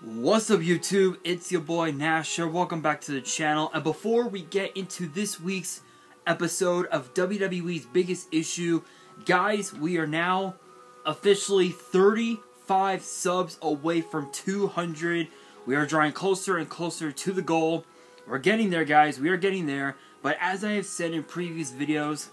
What's up YouTube, it's your boy Nasher, welcome back to the channel, and before we get into this week's episode of WWE's Biggest Issue, guys, we are now officially 35 subs away from 200, we are drawing closer and closer to the goal, we're getting there guys, we are getting there, but as I have said in previous videos,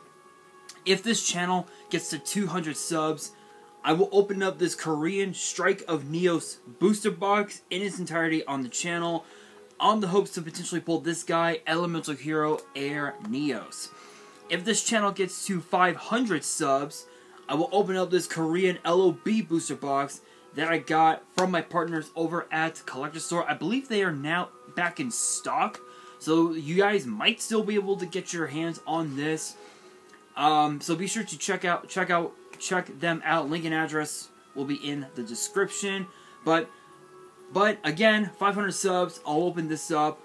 if this channel gets to 200 subs, I will open up this Korean Strike of Neos booster box in its entirety on the channel on the hopes to potentially pull this guy, Elemental Hero Air Neos. If this channel gets to 500 subs, I will open up this Korean LOB booster box that I got from my partners over at Collector Store. I believe they are now back in stock, so you guys might still be able to get your hands on this. So be sure to check them out. Link and address will be in the description. But again, 500 subs, I'll open this up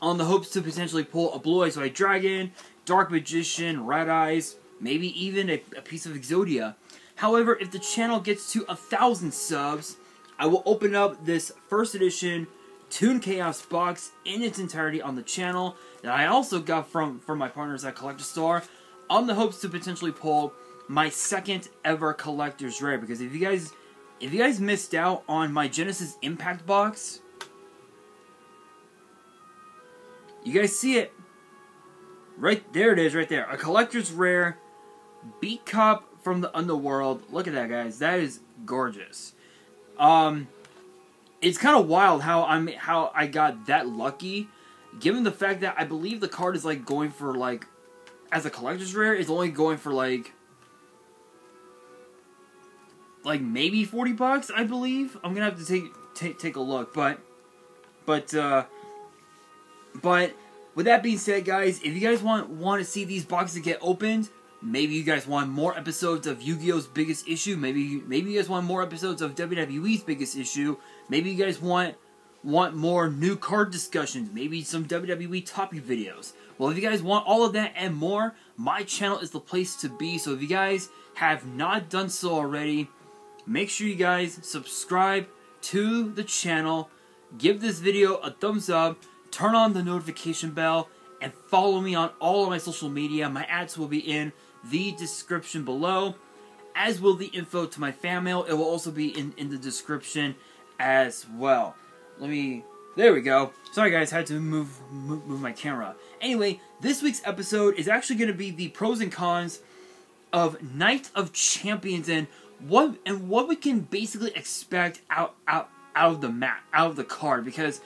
on the hopes to potentially pull a Blue Eyes White Dragon, Dark Magician, Red Eyes, maybe even a piece of Exodia. However, if the channel gets to 1,000 subs, I will open up this first edition Toon Chaos box in its entirety on the channel that I also got from my partners at Collector Store on the hopes to potentially pull my second ever collector's rare, because if you guys missed out on my Genesis Impact box, you guys see it right there. It is right there, a collector's rare Beat Cop from the Underworld. Look at that, guys, that is gorgeous. It's kind of wild how I got that lucky, given the fact that I believe the card is like going for like, as a collector's rare, it's only going for like maybe 40 bucks, I believe. I'm gonna have to take a look, but with that being said, guys, if you guys want to see these boxes get opened, maybe you guys want more episodes of Yu-Gi-Oh's Biggest Issue, maybe you guys want more episodes of WWE's Biggest Issue, maybe you guys want more new card discussions, maybe some WWE topic videos. Well, if you guys want all of that and more, my channel is the place to be. So if you guys have not done so already, make sure you guys subscribe to the channel, give this video a thumbs up, turn on the notification bell, and follow me on all of my social media. My ads will be in the description below, as will the info to my fan mail. It will also be in the description as well. There we go. Sorry guys, had to move my camera. Anyway, this week's episode is actually going to be the pros and cons of Night of Champions and what we can basically expect out of the map, out of the card. Because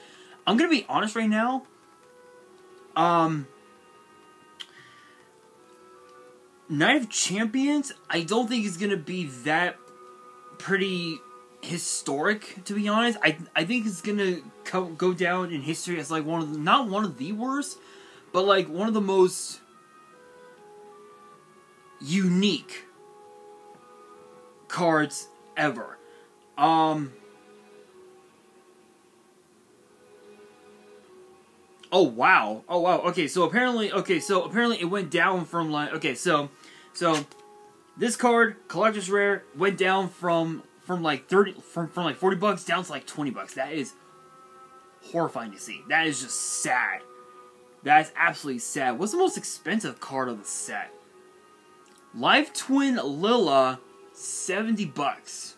I'm going to be honest right now, Night of Champions, I don't think is going to be that pretty historic, to be honest. I think it's gonna go down in history as like not one of the worst, but like one of the most unique cards ever. Oh wow. Okay, so apparently it went down from like, okay, so this card, collector's rare, went down from like 40 bucks down to like 20 bucks. That is horrifying to see. That is just sad. That is absolutely sad. What's the most expensive card of the set? Live Twin Lilla, 70 bucks.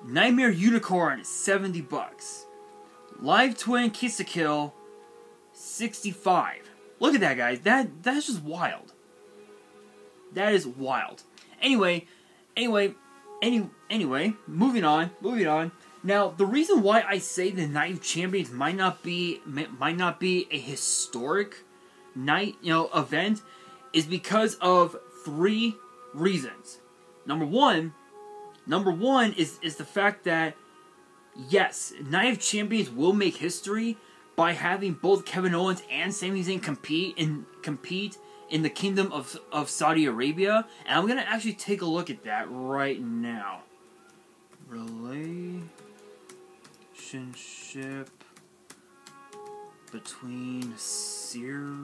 Nightmare Unicorn, 70 bucks. Live Twin Kiss-a-Kill, 65. Look at that, guys. That's just wild. That is wild. Anyway, moving on. Now, the reason why I say the Night of Champions might not be a historic night, event, is because of 3 reasons. Number one is the fact that, yes, Night of Champions will make history by having both Kevin Owens and Sami Zayn compete in the Kingdom of Saudi Arabia, and I'm gonna actually take a look at that right now. Relationship between Syria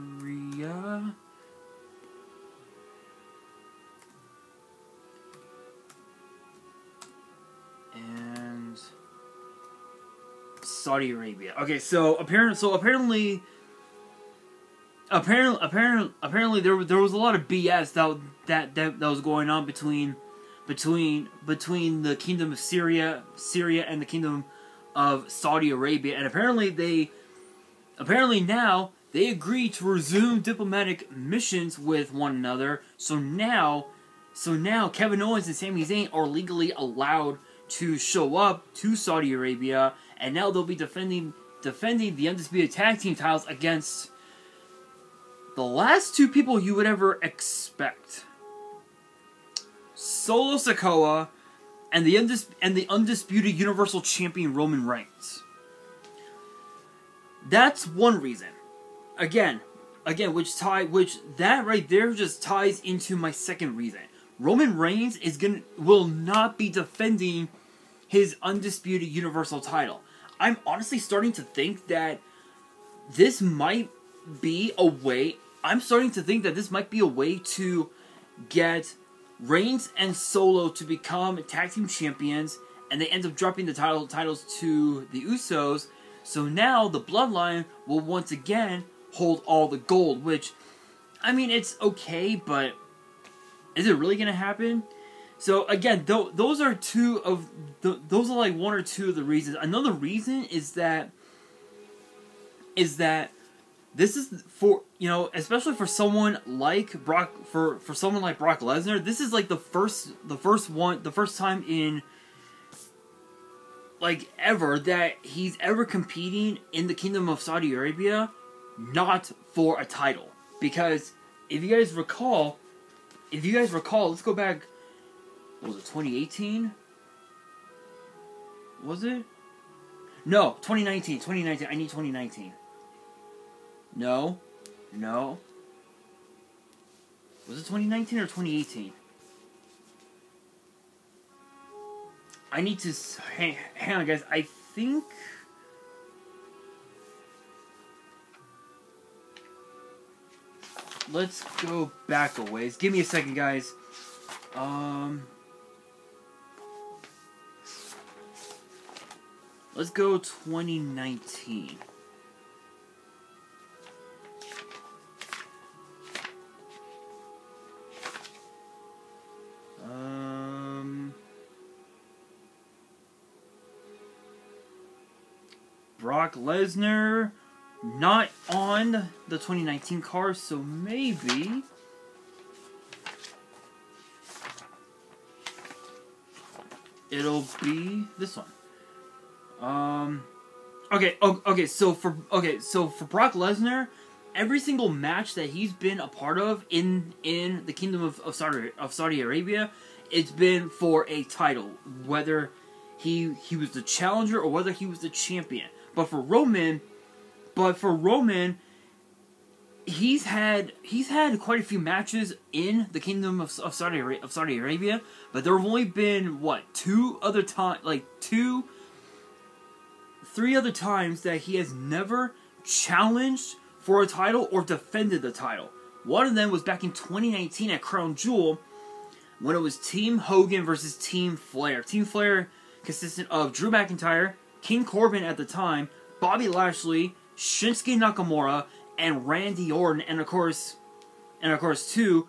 and Saudi Arabia. Okay, so apparently there was a lot of BS that was going on between the Kingdom of Syria and the Kingdom of Saudi Arabia, and apparently now they agreed to resume diplomatic missions with one another. So now Kevin Owens and Sami Zayn are legally allowed to show up to Saudi Arabia, and now they'll be defending the Undisputed Tag Team titles against the last two people you would ever expect: Solo Sikoa and the Undisputed Universal Champion Roman Reigns. That's one reason. Again, which that right there just ties into my second reason. Roman Reigns will not be defending his Undisputed Universal title. I'm honestly starting to think that this might be a way. I'm starting to think that this might be a way to get Reigns and Solo to become tag team champions, and they end up dropping the titles to the Usos. So now the Bloodline will once again hold all the gold, which, I mean, it's okay, but is it really going to happen? So again, those are those are like one or two of the reasons. Another reason is that this is for, especially for someone like Brock, for someone like Brock Lesnar, this is like the first time in like ever that he's ever competing in the Kingdom of Saudi Arabia, not for a title. Because if you guys recall, let's go back. What was it, 2018? Was it? No, 2019. 2019. I need 2019. No. Was it 2019 or 2018? I need to... Hang on, guys. I think... Let's go back a ways. Give me a second, guys. Let's go 2019. Brock Lesnar, not on the 2019 card, so maybe... it'll be this one. Okay, so for Brock Lesnar, every single match that he's been a part of in the Kingdom of Saudi Arabia, it's been for a title, whether he was the challenger or whether he was the champion. But for Roman, he's had quite a few matches in the Kingdom of Saudi Arabia, but there have only been three other times that he has never challenged for a title or defended the title. One of them was back in 2019 at Crown Jewel, when it was Team Hogan versus Team Flair. Team Flair consisted of Drew McIntyre, King Corbin at the time, Bobby Lashley, Shinsuke Nakamura, and Randy Orton, and of course, too,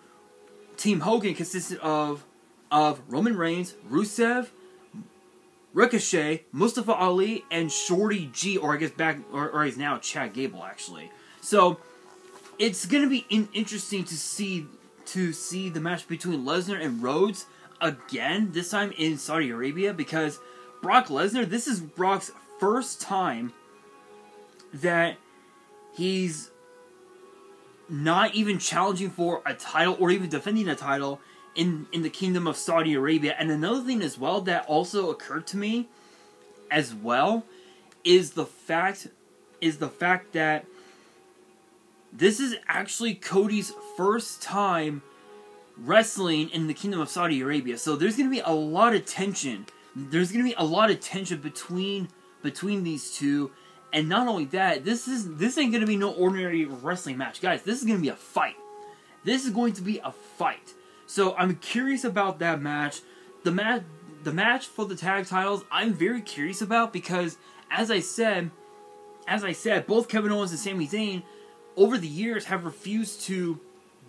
Team Hogan consisted of Roman Reigns, Rusev, Ricochet, Mustafa Ali, and Shorty G, or I guess or he's now Chad Gable, actually. So it's gonna be interesting to see the match between Lesnar and Rhodes again, this time in Saudi Arabia, because Brock Lesnar, this is Brock's first time that he's not even challenging for a title or even defending a title in the Kingdom of Saudi Arabia. And another thing as well that also occurred to me as well is the fact that this is actually Cody's first time wrestling in the Kingdom of Saudi Arabia. So there's going to be a lot of tension. There's going to be a lot of tension between these two. And not only that, this ain't going to be no ordinary wrestling match. Guys, this is going to be a fight. This is going to be a fight. So I'm curious about that match. The the match for the tag titles, I'm very curious about because, as I said, both Kevin Owens and Sami Zayn, over the years, have refused to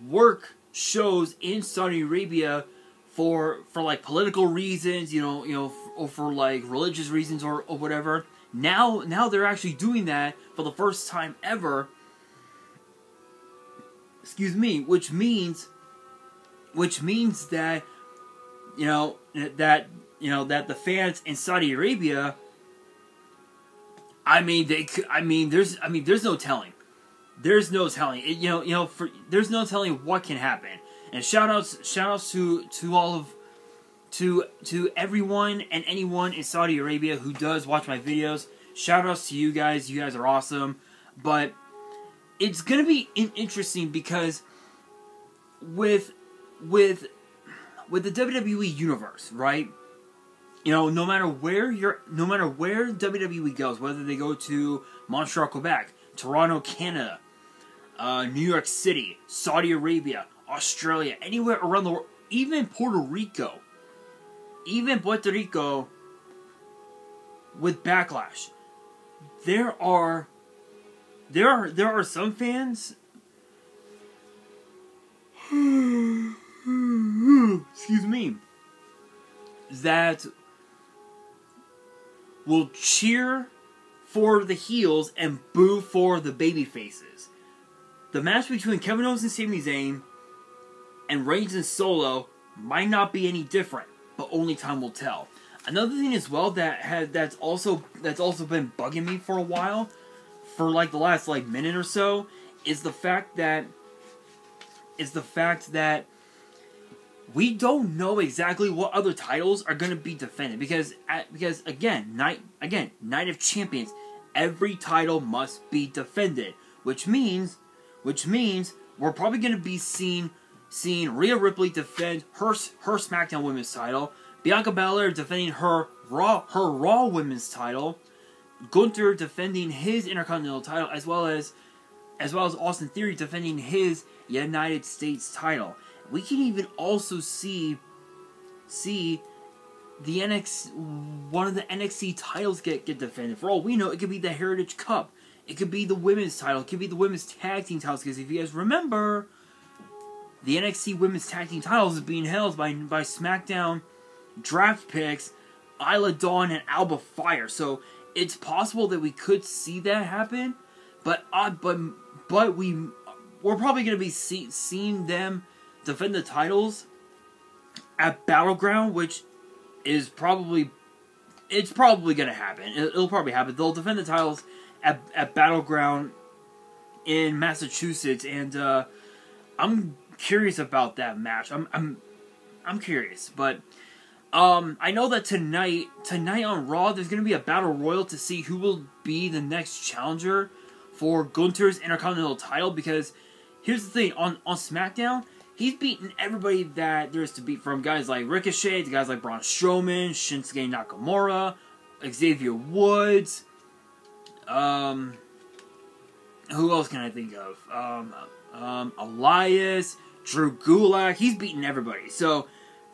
work shows in Saudi Arabia for like political reasons, or for like religious reasons or whatever. Now they're actually doing that for the first time ever. Excuse me, which means that that the fans in Saudi Arabia, there's no telling. There's no telling. There's no telling what can happen. And shout outs to all of to everyone and anyone in Saudi Arabia who does watch my videos. Shout outs to you guys. You guys are awesome. But it's gonna be interesting because with the WWE universe, right? No matter where WWE goes, whether they go to Montreal, Quebec, Toronto, Canada, New York City, Saudi Arabia, Australia, anywhere around the world, even Puerto Rico, with Backlash, there are some fans. Excuse me. That will cheer for the heels and boo for the baby faces. The match between Kevin Owens and Sami Zayn and Reigns and Solo might not be any different, but only time will tell. Another thing as well that's also been bugging me for a while, for like the last minute or so, is the fact that we don't know exactly what other titles are going to be defended because again, Night of Champions, every title must be defended, which means we're probably going to be seeing Rhea Ripley defend her SmackDown Women's title, Bianca Belair defending her Raw Women's title, Gunther defending his Intercontinental title, as well as Austin Theory defending his United States title. We can even also see the one of the NXT titles get defended. For all we know, it could be the Heritage Cup. It could be the women's title. It could be the women's tag team titles. Because if you guys remember, the NXT women's tag team titles is being held by SmackDown draft picks Isla Dawn and Alba Fire. So it's possible that we could see that happen. But we're probably going to be seeing them defend the titles at Battleground, which is probably going to happen. It'll probably happen. They'll defend the titles at Battleground in Massachusetts, and I'm curious about that match. I'm curious, but I know that tonight on Raw, there's going to be a battle royal to see who will be the next challenger for Gunther's Intercontinental title. Because here's the thing, on SmackDown, he's beaten everybody that there is to beat, from guys like Ricochet to guys like Braun Strowman, Shinsuke Nakamura, Xavier Woods. Who else can I think of? Elias, Drew Gulak. He's beaten everybody. So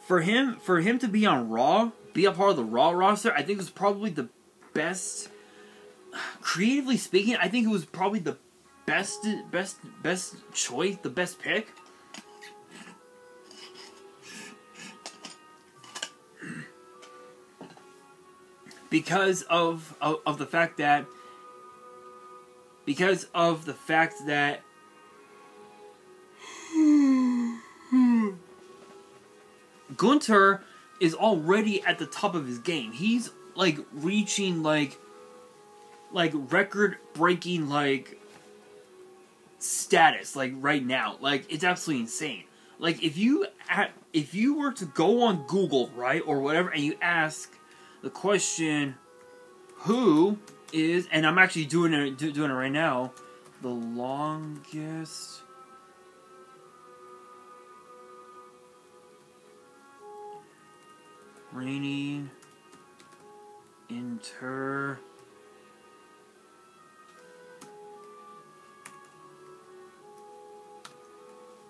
for him to be on Raw, be a part of the Raw roster, I think it was probably the best. Creatively speaking, I think it was probably the best choice, the best pick. Because of the fact that Gunther is already at the top of his game. He's reaching record-breaking status right now. It's absolutely insane. If you were to go on Google, right, or whatever, and you ask the question, who is, and I'm actually doing it right now, the longest reigning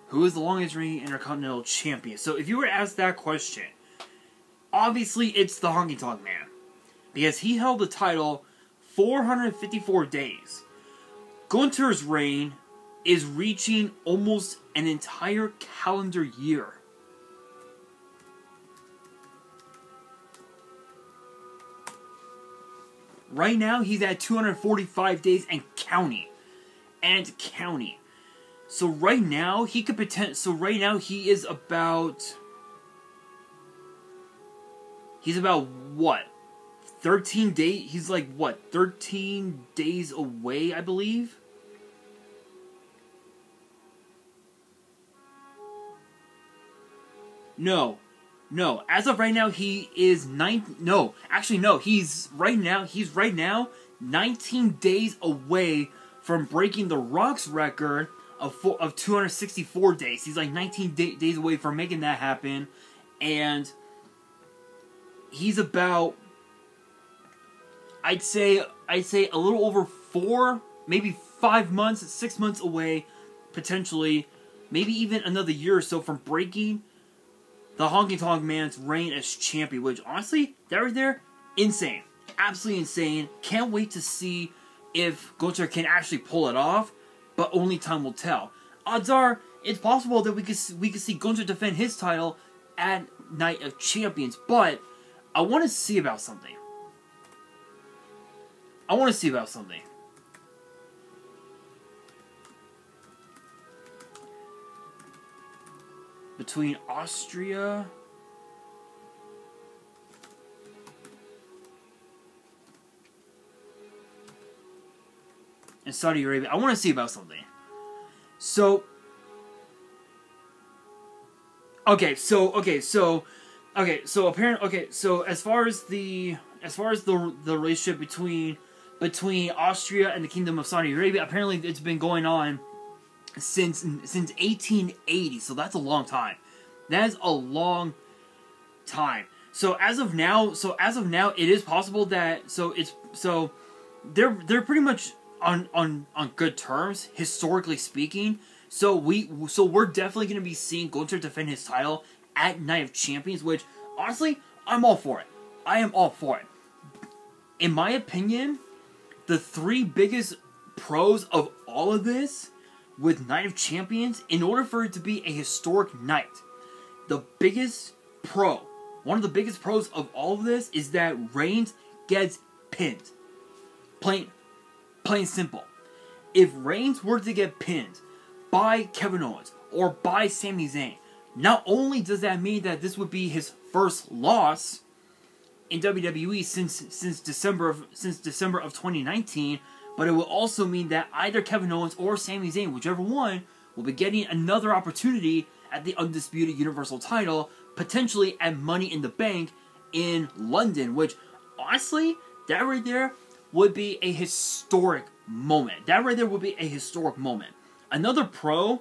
who is the longest reigning Intercontinental Champion? So if you were to ask that question, obviously it's the Honky Tonk Man. Because he held the title 454 days. Gunther's reign is reaching almost an entire calendar year. Right now, he's at 245 days and counting. And counting. So right now, he could pretend. So right now, he is about. He's about what? 13 days. He's like what? 13 days away, I believe. No. No. As of right now, he is 9. No. Actually, no. He's right now 19 days away from breaking the Rock's record of 264 days. He's like 19 days away from making that happen. And he's about, I'd say a little over 4, maybe 5 months, 6 months away, potentially, maybe even another year or so from breaking the Honky Tonk Man's reign as champion, which honestly, that right there, insane. Absolutely insane. Can't wait to see if Gunther can actually pull it off, but only time will tell. Odds are, it's possible that we could see Gunther defend his title at Night of Champions, but I want to see about something. Between Austria and Saudi Arabia. I want to see about something. So apparently, so as far as the relationship between Austria and the Kingdom of Saudi Arabia, apparently it's been going on since 1880, so that's a long time. That is a long time. So as of now, it is possible that they're pretty much on good terms, historically speaking. So we're definitely going to be seeing Gunther defend his title at Night of Champions, which honestly, I'm all for it. I am all for it. In my opinion, the 3 biggest pros of all of this with Night of Champions, in order for it to be a historic night, one of the biggest pros of all of this is that Reigns gets pinned. Plain simple. If Reigns were to get pinned by Kevin Owens or by Sami Zayn, not only does that mean that this would be his first loss in WWE since December of 2019, but it will also mean that either Kevin Owens or Sami Zayn, whichever one, will be getting another opportunity at the Undisputed Universal title, potentially at Money in the Bank in London, which, honestly, that right there would be a historic moment. Another pro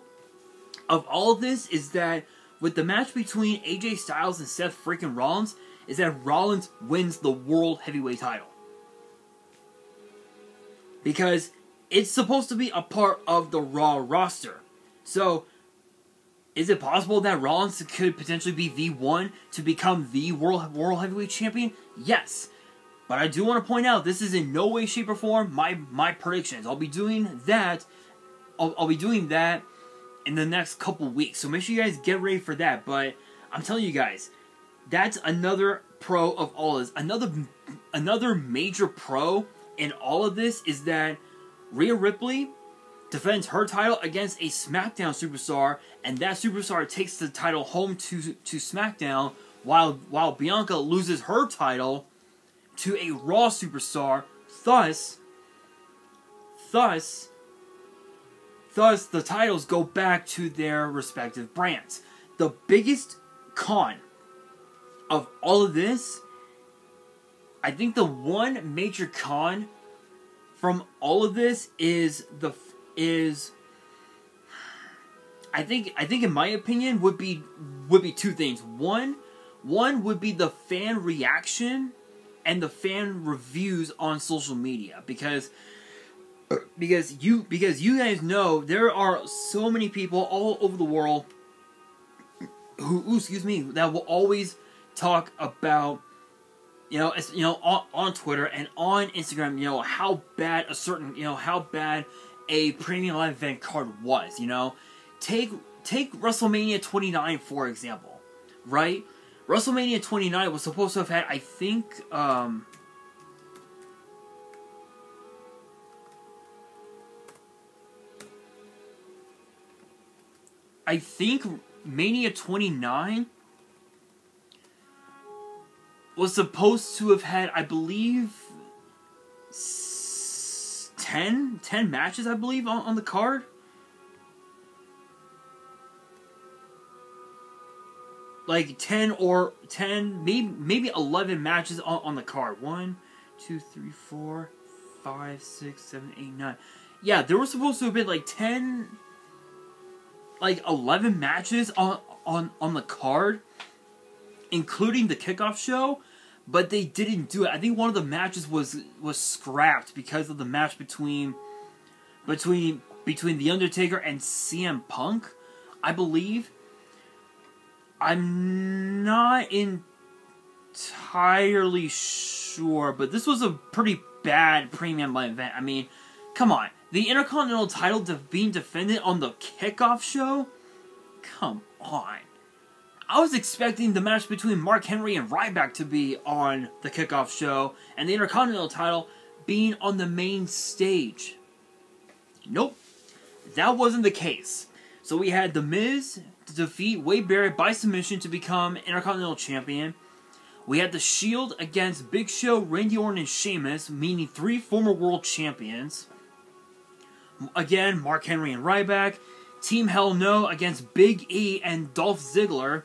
of all of this is that with the match between AJ Styles and Seth freaking Rollins, is that Rollins wins the World Heavyweight title. Because it's supposed to be a part of the Raw roster. So, is it possible that Rollins could potentially be the one to become the World Heavyweight Champion? Yes. But I do want to point out, this is in no way, shape, or form my predictions. I'll be doing that. I'll be doing that in the next couple weeks. So make sure you guys get ready for that. But I'm telling you guys, that's another pro of all of this. Another major pro in all of this is that Rhea Ripley defends her title against a SmackDown superstar, and that superstar takes the title home to SmackDown, while Bianca loses her title to a Raw superstar. Thus, the titles go back to their respective brands. The biggest con of all of this, I think the one major con from all of this is I think in my opinion would be 2 things. One would be the fan reaction and the fan reviews on social media, because you guys know there are so many people all over the world who that will always talk about, on Twitter and on Instagram, how bad how bad a premium live event card was. Take WrestleMania 29 for example, right? WrestleMania 29 was supposed to have had, I think, Mania 29 was supposed to have had, I believe, 10 matches, I believe, on the card. Like 10, maybe 11 matches on the card. 1, 2, 3, 4, 5, 6, 7, 8, 9. Yeah, there was supposed to have been like 11 matches on the card, including the kickoff show, but they didn't do it. I think one of the matches was scrapped because of the match between The Undertaker and CM Punk, I believe. I'm not entirely sure, but this was a pretty bad premium live event. I mean, come on. The Intercontinental title being defended on the kickoff show? Come on. I was expecting the match between Mark Henry and Ryback to be on the kickoff show, and the Intercontinental title being on the main stage. Nope. That wasn't the case. So we had The Miz to defeat Wade Barrett by submission to become Intercontinental Champion. We had The Shield against Big Show, Randy Orton, and Sheamus, meaning 3 former World Champions. Again, Mark Henry and Ryback. Team Hell No against Big E and Dolph Ziggler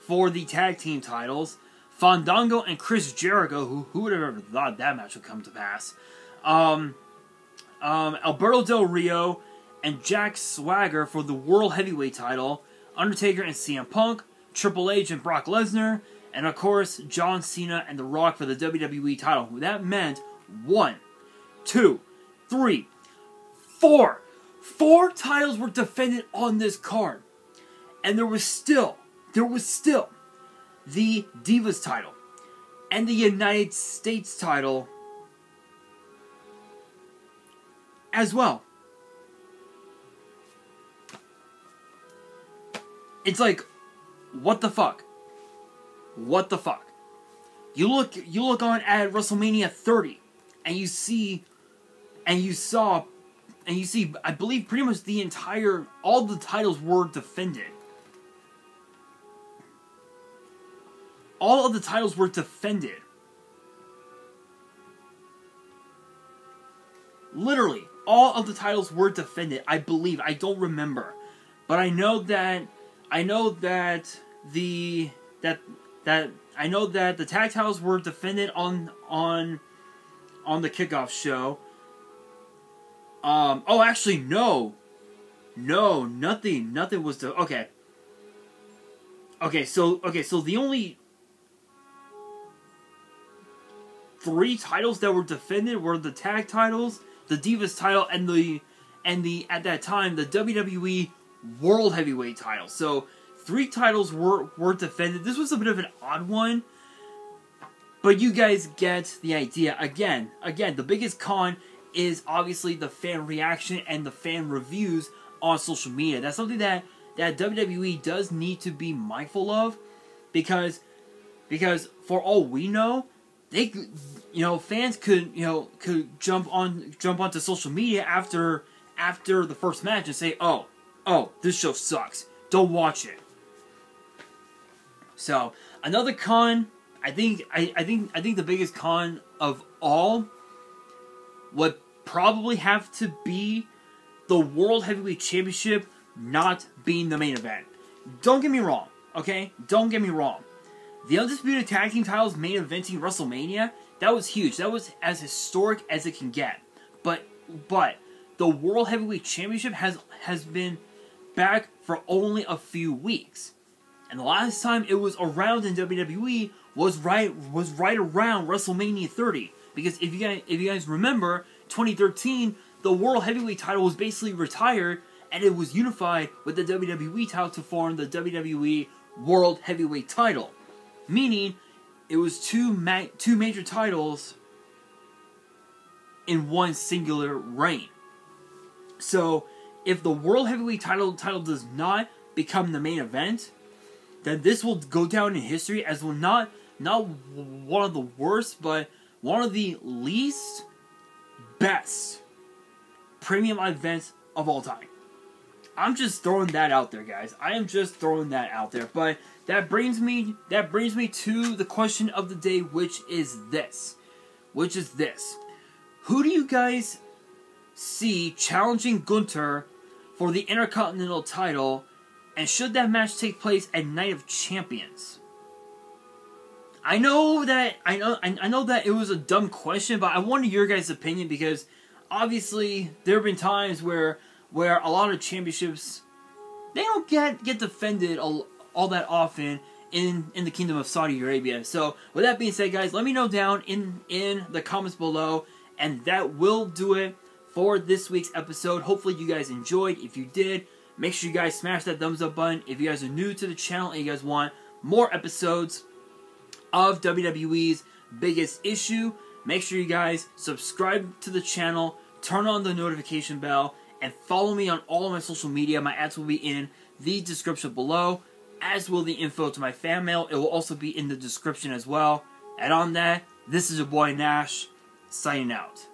for the tag team titles. Fandango and Chris Jericho, who would have ever thought that match would come to pass. Alberto Del Rio and Jack Swagger for the World Heavyweight title. Undertaker and CM Punk. Triple H and Brock Lesnar. And of course, John Cena and The Rock for the WWE title. That meant 1, 2, 3, 4. 4 titles were defended on this card. And there was still the Divas title and the United States title as well. It's like, what the fuck? What the fuck? You look on at WrestleMania 30 and you see, I believe pretty much all the titles were defended. All of the titles were defended. Literally, all of the titles were defended, I believe. I don't remember. But I know that the tag titles were defended on the kickoff show. Oh, actually, no, nothing was okay. So the only 3 titles that were defended were the tag titles, the Divas title, and the at that time the WWE World Heavyweight title. So 3 titles were defended. This was a bit of an odd one, but you guys get the idea. Again, the biggest con is obviously the fan reaction and the fan reviews on social media. That's something that WWE does need to be mindful of, because for all we know, fans could jump onto social media after the first match and say, oh, this show sucks, don't watch it. So another con, I think the biggest con of all would probably have to be the World Heavyweight Championship not being the main event. Don't get me wrong, okay? Don't get me wrong. The Undisputed Tag Team titles main eventing WrestleMania, that was huge. That was as historic as it can get. But the World Heavyweight Championship has been back for only a few weeks. And the last time it was around in WWE was right around WrestleMania 30. Because if you guys remember, 2013, the World Heavyweight title was basically retired, and it was unified with the WWE title to form the WWE World Heavyweight title. meaning it was two major titles in one singular reign. So, if the World Heavyweight title does not become the main event, then this will go down in history as well, not one of the worst, but one of the least best premium events of all time. I'm just throwing that out there, guys. I am just throwing that out there. But that brings me to the question of the day, which is this. Who do you guys see challenging Gunther for the Intercontinental title, and should that match take place at Night of Champions? I know that it was a dumb question, but I wanted your guys' opinion because obviously there have been times where a lot of championships, they don't get defended all that often in the Kingdom of Saudi Arabia. So with that being said, guys, let me know down in the comments below, and that will do it for this week's episode. Hopefully you guys enjoyed. If you did, make sure you guys smash that thumbs up button. If you guys are new to the channel and you guys want more episodes of WWE's Biggest Issue, make sure you guys subscribe to the channel, turn on the notification bell, and follow me on all of my social media. My ads will be in the description below, as will the info to my fan mail. It will also be in the description as well. And on that, this is your boy Nash, signing out.